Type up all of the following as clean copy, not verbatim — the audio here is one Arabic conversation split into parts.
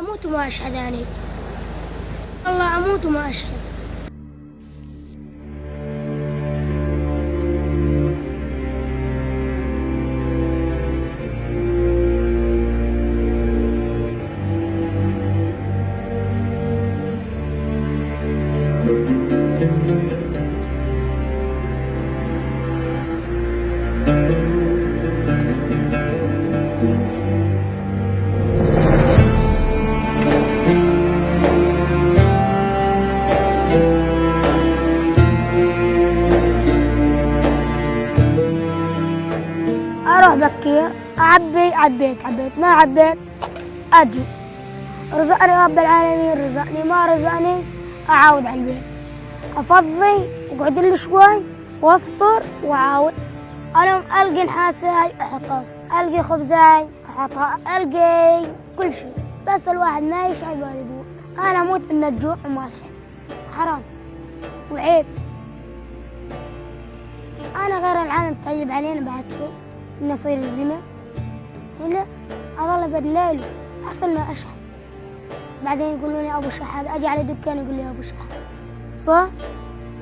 أموت وما أشهد أنا، والله أموت وما أشهد. أروح بكير عبيت ما عبيت أجي، رزقني رب العالمين رزقني، ما رزقني أعاود على البيت، أفضي وأقعد لي شوي وأفطر وأعاود. أنا ألقي نحاساي أحطها، ألقي خبزاي أحطها، ألقي كل شيء، بس الواحد ما يشهد ولا يقول. أنا أموت من الجوع وما أشهد، حرام وعيب. أنا غير العالم طيب علينا بعد شيء إني أصير زلمة، ولا أظل بالليل أحسن ما أشهد. بعدين يقولون يا أبو شحاد، أجي على دكان يقول لي يا أبو شحاد، صح؟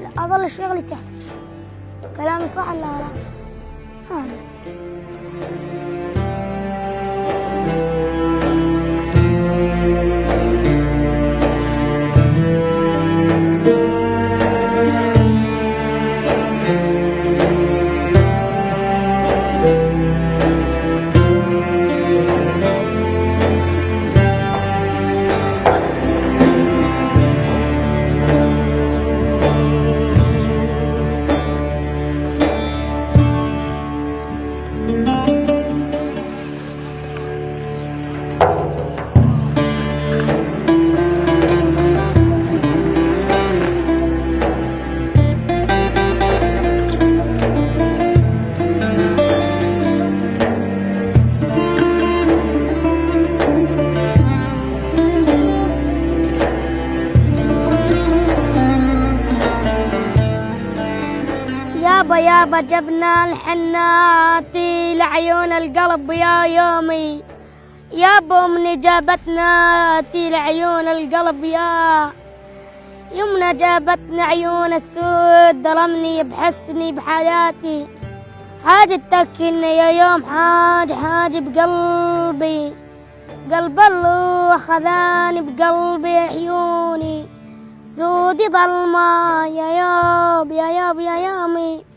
لا أظل شغلي تحسن. كلامي صح ولا لا؟ يابا جبنا الحناتي لعيون القلب يا يومي، يابا من جابتنا تي لعيون القلب يا يمنا، جابتنا عيون السود ظلمني بحسني بحياتي، حاجة تركني يا يوم حاجة بقلبي، قلب الله خذاني بقلبي عيوني، سودي ظلمة يا ياب يا ياب يا يامي.